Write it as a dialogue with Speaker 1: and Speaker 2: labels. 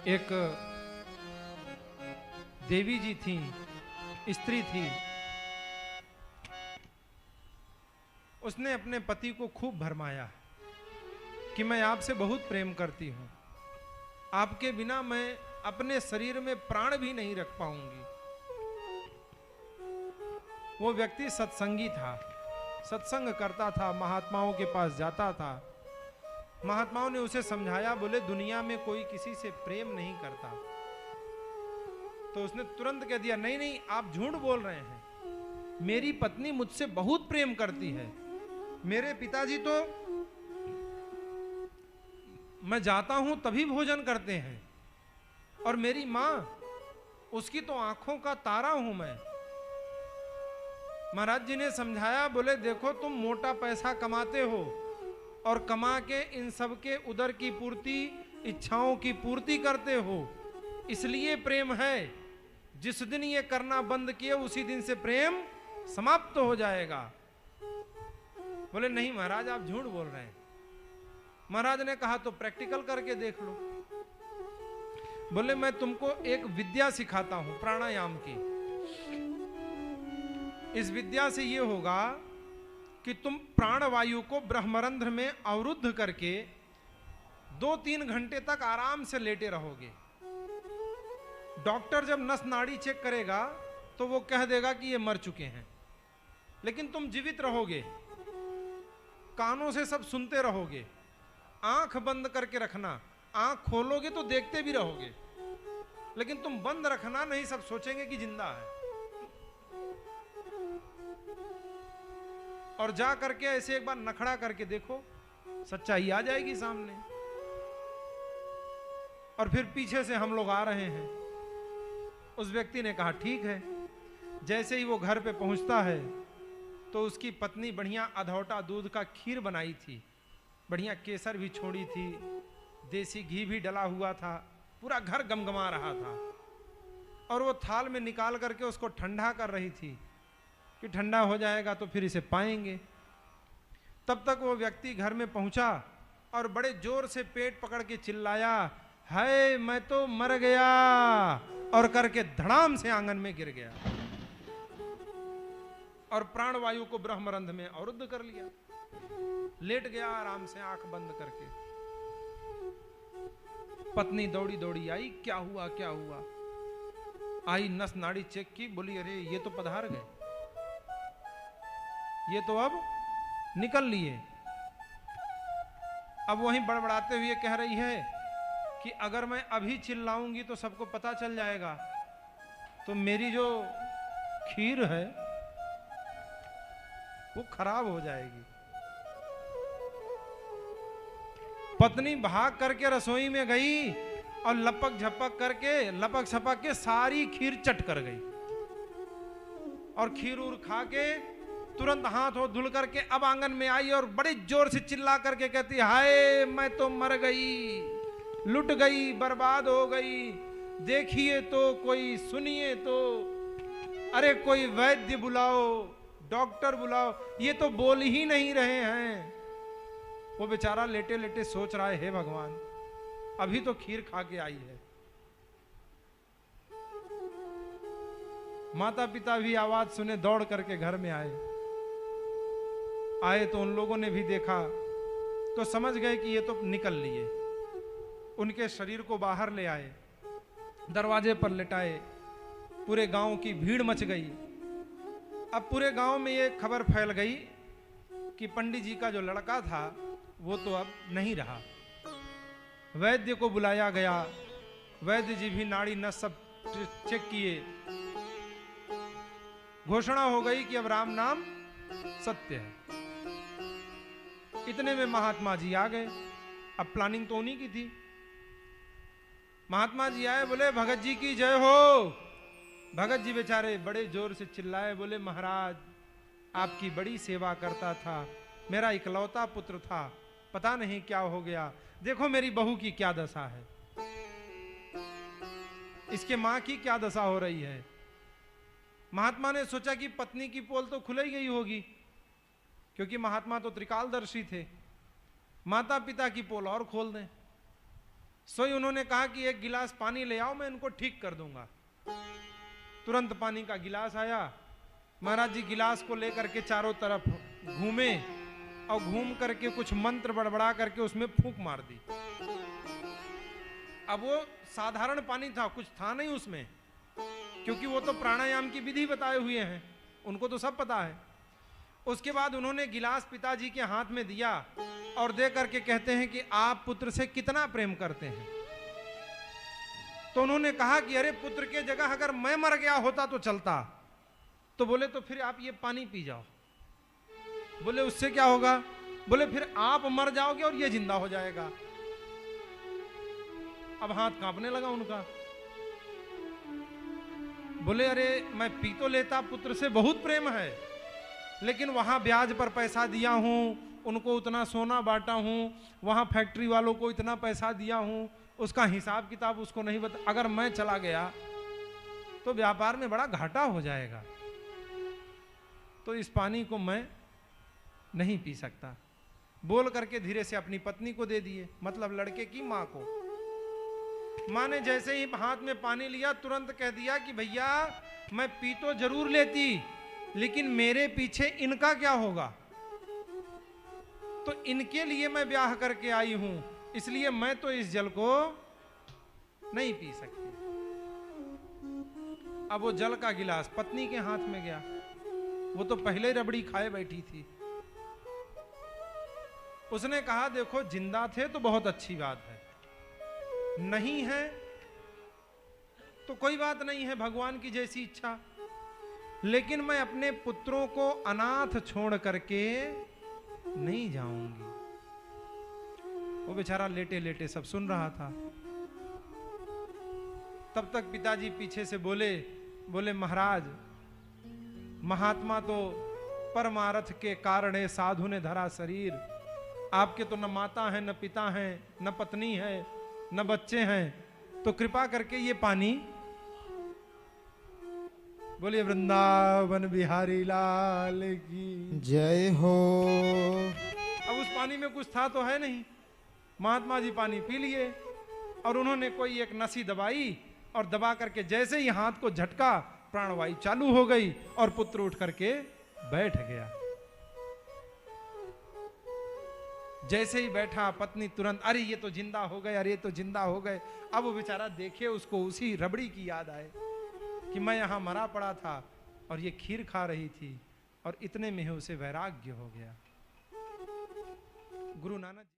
Speaker 1: एक देवी जी थी, स्त्री थी। उसने अपने पति को खूब भरमाया कि मैं आपसे बहुत प्रेम करती हूं, आपके बिना मैं अपने शरीर में प्राण भी नहीं रख पाऊंगी। वो व्यक्ति सत्संगी था, सत्संग करता था, महात्माओं के पास जाता था। महात्माओं ने उसे समझाया, बोले दुनिया में कोई किसी से प्रेम नहीं करता। तो उसने तुरंत कह दिया, नहीं नहीं, आप झूठ बोल रहे हैं, मेरी पत्नी मुझसे बहुत प्रेम करती है। मेरे पिताजी तो मैं जाता हूं तभी भोजन करते हैं, और मेरी मां, उसकी तो आंखों का तारा हूं मैं। महाराज जी ने समझाया, बोले देखो तुम मोटा पैसा कमाते हो और कमा के इन सब के उदर की पूर्ति, इच्छाओं की पूर्ति करते हो, इसलिए प्रेम है। जिस दिन ये करना बंद किए उसी दिन से प्रेम समाप्त हो जाएगा। बोले नहीं महाराज, आप झूठ बोल रहे हैं। महाराज ने कहा तो प्रैक्टिकल करके देख लो। बोले मैं तुमको एक विद्या सिखाता हूं, प्राणायाम की। इस विद्या से ये होगा कि तुम प्राणवायु को ब्रह्मरंध्र में अवरुद्ध करके 2-3 घंटे तक आराम से लेटे रहोगे। डॉक्टर जब नस नाड़ी चेक करेगा तो वो कह देगा कि ये मर चुके हैं, लेकिन तुम जीवित रहोगे, कानों से सब सुनते रहोगे, आंख बंद करके रखना। आंख खोलोगे तो देखते भी रहोगे, लेकिन तुम बंद रखना नहीं, सब सोचेंगे कि जिंदा है। और जा करके ऐसे एक बार नखड़ा करके देखो, सच्चाई आ जाएगी सामने। और फिर पीछे से हम लोग आ रहे हैं। उस व्यक्ति ने कहा ठीक है। जैसे ही वो घर पे पहुंचता है तो उसकी पत्नी बढ़िया अधौटा दूध का खीर बनाई थी, बढ़िया केसर भी छोड़ी थी, देसी घी भी डला हुआ था, पूरा घर गमगमा रहा था। और वो थाल में निकाल करके उसको ठंडा कर रही थी कि ठंडा हो जाएगा तो फिर इसे पाएंगे। तब तक वो व्यक्ति घर में पहुंचा और बड़े जोर से पेट पकड़ के चिल्लाया, हाय मैं तो मर गया, और करके धड़ाम से आंगन में गिर गया और प्राणवायु को ब्रह्मरंध्र में अवरुद्ध कर लिया। लेट गया आराम से आंख बंद करके। पत्नी दौड़ी दौड़ी आई, क्या हुआ क्या हुआ। आई, नस नाड़ी चेक की, बोली अरे ये तो पधार गए, ये तो अब निकल लिए। अब वहीं बड़बड़ाते हुए कह रही है कि अगर मैं अभी चिल्लाऊंगी तो सबको पता चल जाएगा, तो मेरी जो खीर है वो खराब हो जाएगी। पत्नी भाग करके रसोई में गई और लपक झपक करके, लपक छपक के सारी खीर चट कर गई। और खीर उर खा के तुरंत हाथ हो धुल करके अब आंगन में आई और बड़े जोर से चिल्ला करके कहती, हाय मैं तो मर गई, लुट गई, बर्बाद हो गई, देखिए तो कोई, सुनिए तो, अरे कोई वैद्य बुलाओ, डॉक्टर बुलाओ, ये तो बोल ही नहीं रहे हैं। वो बेचारा लेटे लेटे सोच रहा है, हे भगवान अभी तो खीर खा के आई है। माता पिता भी आवाज सुने दौड़ करके घर में आए तो उन लोगों ने भी देखा तो समझ गए कि ये तो निकल लिए। उनके शरीर को बाहर ले आए, दरवाजे पर लिटाए, पूरे गांव की भीड़ मच गई। अब पूरे गांव में ये खबर फैल गई कि पंडित जी का जो लड़का था वो तो अब नहीं रहा। वैद्य को बुलाया गया, वैद्य जी भी नाड़ी नस सब चेक किए। घोषणा हो गई कि अब राम नाम सत्य है। इतने में महात्मा जी आ गए। अब प्लानिंग तो उन्हीं की थी। महात्मा जी आए, बोले भगत जी की जय हो। भगत जी बेचारे बड़े जोर से चिल्लाए, बोले महाराज आपकी बड़ी सेवा करता था, मेरा इकलौता पुत्र था, पता नहीं क्या हो गया, देखो मेरी बहू की क्या दशा है, इसके मां की क्या दशा हो रही है। महात्मा ने सोचा कि पत्नी की पोल तो खुल ही गई होगी, क्योंकि महात्मा तो त्रिकालदर्शी थे, माता पिता की पोल और खोल दें। सोई उन्होंने कहा कि एक गिलास पानी ले आओ, मैं इनको ठीक कर दूंगा। तुरंत पानी का गिलास आया। महाराज जी गिलास को लेकर के चारों तरफ घूमे और घूम करके कुछ मंत्र बड़बड़ा करके उसमें फूंक मार दी। अब वो साधारण पानी था, कुछ था नहीं उसमें, क्योंकि वो तो प्राणायाम की विधि बताए हुए हैं, उनको तो सब पता है। उसके बाद उन्होंने गिलास पिताजी के हाथ में दिया और दे करके कहते हैं कि आप पुत्र से कितना प्रेम करते हैं। तो उन्होंने कहा कि अरे पुत्र के जगह अगर मैं मर गया होता तो चलता। तो बोले तो फिर आप ये पानी पी जाओ। बोले उससे क्या होगा? बोले फिर आप मर जाओगे और ये जिंदा हो जाएगा। अब हाथ कांपने लगा उनका। बोले अरे मैं पी तो लेता, पुत्र से बहुत प्रेम है, लेकिन वहां ब्याज पर पैसा दिया हूं, उनको उतना सोना बांटा हूं, वहां फैक्ट्री वालों को इतना पैसा दिया हूं, उसका हिसाब किताब उसको नहीं बता। अगर मैं चला गया तो व्यापार में बड़ा घाटा हो जाएगा, तो इस पानी को मैं नहीं पी सकता। बोल करके धीरे से अपनी पत्नी को दे दिए, मतलब लड़के की मां को। मां ने जैसे ही हाथ में पानी लिया तुरंत कह दिया कि भैया मैं पी तो जरूर लेती, लेकिन मेरे पीछे इनका क्या होगा? तो इनके लिए मैं ब्याह करके आई हूं, इसलिए मैं तो इस जल को नहीं पी सकती। अब वो जल का गिलास पत्नी के हाथ में गया। वो तो पहले रबड़ी खाए बैठी थी। उसने कहा देखो जिंदा थे तो बहुत अच्छी बात है, नहीं है तो कोई बात नहीं है, भगवान की जैसी इच्छा। लेकिन मैं अपने पुत्रों को अनाथ छोड़ करके नहीं जाऊंगी। वो बेचारा लेटे लेटे सब सुन रहा था। तब तक पिताजी पीछे से बोले महाराज, महात्मा तो परमार्थ के कारण साधु ने धरा शरीर। आपके तो न माता है, न पिता है, न पत्नी है, न बच्चे हैं, तो कृपा करके ये पानी। बोलिए वृंदावन बिहारी लाल की
Speaker 2: जय हो।
Speaker 1: अब उस पानी में कुछ था तो है नहीं। महात्मा जी पानी पी लिए और उन्होंने कोई एक नसी दबाई और दबा करके जैसे ही हाथ को झटका, प्राणवायु चालू हो गई और पुत्र उठ करके बैठ गया। जैसे ही बैठा पत्नी तुरंत अरे ये तो जिंदा हो गए, अरे ये तो जिंदा हो गए। अब वो बेचारा देखे, उसको उसी रबड़ी की याद आए कि मैं यहां मरा पड़ा था और ये खीर खा रही थी, और इतने में ही उसे वैराग्य हो गया। गुरु नानक